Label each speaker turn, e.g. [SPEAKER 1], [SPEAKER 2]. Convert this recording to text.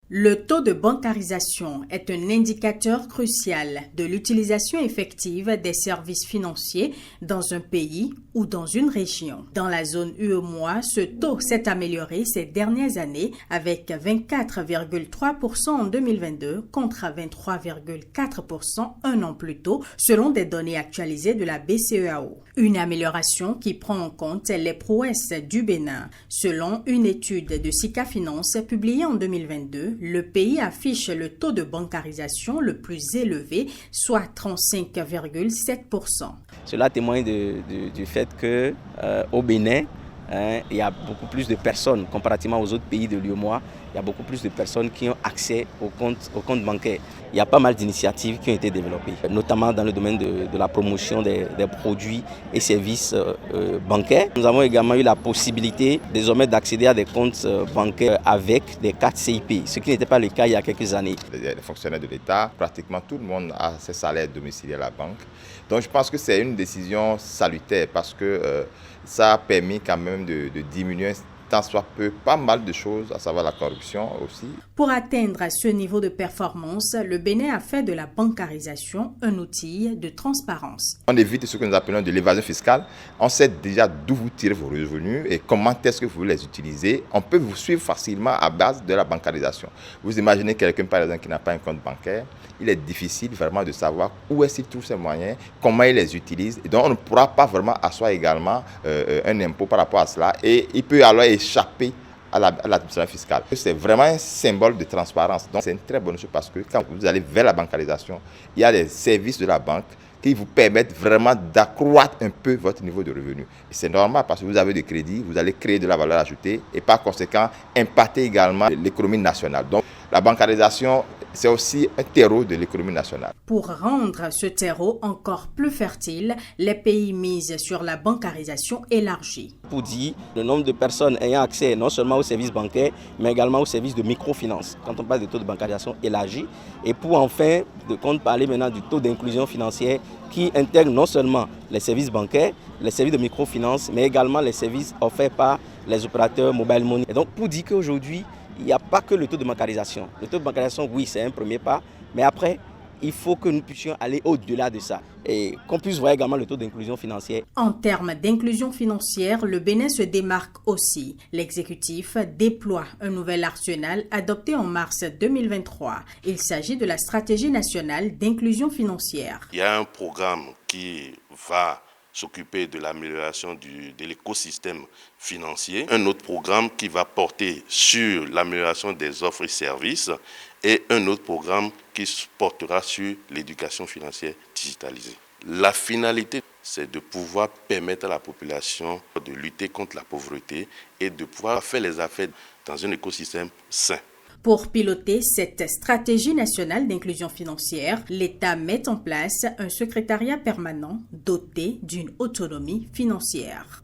[SPEAKER 1] Le taux de bancarisation est un indicateur crucial de l'utilisation effective des services financiers dans un pays ou dans une région. Dans la zone UEMOA, ce taux s'est amélioré ces dernières années avec 24,3% en 2022 contre 23,4% un an plus tôt, selon des données actualisées de la BCEAO. Une amélioration qui prend en compte les prouesses du Bénin. Selon une étude de Sika Finance publiée en 2022, le pays affiche le taux de bancarisation le plus élevé, soit 35,7%.
[SPEAKER 2] Cela témoigne du fait qu'au Bénin, il y a beaucoup plus de personnes, comparativement aux autres pays de l'UEMOA, il y a beaucoup plus de personnes qui ont accès au compte bancaire. Il y a pas mal d'initiatives qui ont été développées, notamment dans le domaine de la promotion des produits et services bancaires. Nous avons également eu la possibilité désormais d'accéder à des comptes bancaires avec des cartes CIP, ce qui n'était pas le cas il y a quelques années.
[SPEAKER 3] Les fonctionnaires de l'État, pratiquement tout le monde a ses salaires domiciliés à la banque. Donc je pense que c'est une décision salutaire parce que ça a permis quand même de diminuer tant soit peu pas mal de choses, à savoir la corruption aussi.
[SPEAKER 1] Pour atteindre ce niveau de performance, le Bénin a fait de la bancarisation un outil de transparence.
[SPEAKER 3] On évite ce que nous appelons de l'évasion fiscale. On sait déjà d'où vous tirez vos revenus et comment est-ce que vous les utilisez. On peut vous suivre facilement à base de la bancarisation. Vous imaginez quelqu'un par exemple qui n'a pas un compte bancaire, il est difficile vraiment de savoir où est-ce qu'il trouve ses moyens, comment il les utilise. Et donc on ne pourra pas vraiment asseoir également un impôt par rapport à cela et il peut alors échapper à l'administration fiscale. C'est vraiment un symbole de transparence. Donc c'est une très bonne chose parce que quand vous allez vers la bancarisation, il y a des services de la banque qui vous permettent vraiment d'accroître un peu votre niveau de revenu. Et c'est normal parce que vous avez des crédits, vous allez créer de la valeur ajoutée et par conséquent impacter également l'économie nationale. Donc la bancarisation, c'est aussi un terreau de l'économie nationale.
[SPEAKER 1] Pour rendre ce terreau encore plus fertile, les pays misent sur la bancarisation élargie.
[SPEAKER 2] Pour dire le nombre de personnes ayant accès non seulement aux services bancaires, mais également aux services de microfinance, quand on parle de taux de bancarisation élargi. Et pour enfin parler maintenant du taux d'inclusion financière qui intègre non seulement les services bancaires, les services de microfinance, mais également les services offerts par les opérateurs mobile money. Et donc pour dire qu'aujourd'hui, il n'y a pas que le taux de bancarisation. Le taux de bancarisation, oui, c'est un premier pas, mais après, il faut que nous puissions aller au-delà de ça et qu'on puisse voir également le taux d'inclusion financière.
[SPEAKER 1] En termes d'inclusion financière, le Bénin se démarque aussi. L'exécutif déploie un nouvel arsenal adopté en mars 2023. Il s'agit de la stratégie nationale d'inclusion financière.
[SPEAKER 4] Il y a un programme qui va s'occuper de l'amélioration de l'écosystème financier. Un autre programme qui va porter sur l'amélioration des offres et services et un autre programme qui portera sur l'éducation financière digitalisée. La finalité, c'est de pouvoir permettre à la population de lutter contre la pauvreté et de pouvoir faire les affaires dans un écosystème sain.
[SPEAKER 1] Pour piloter cette stratégie nationale d'inclusion financière, l'État met en place un secrétariat permanent doté d'une autonomie financière.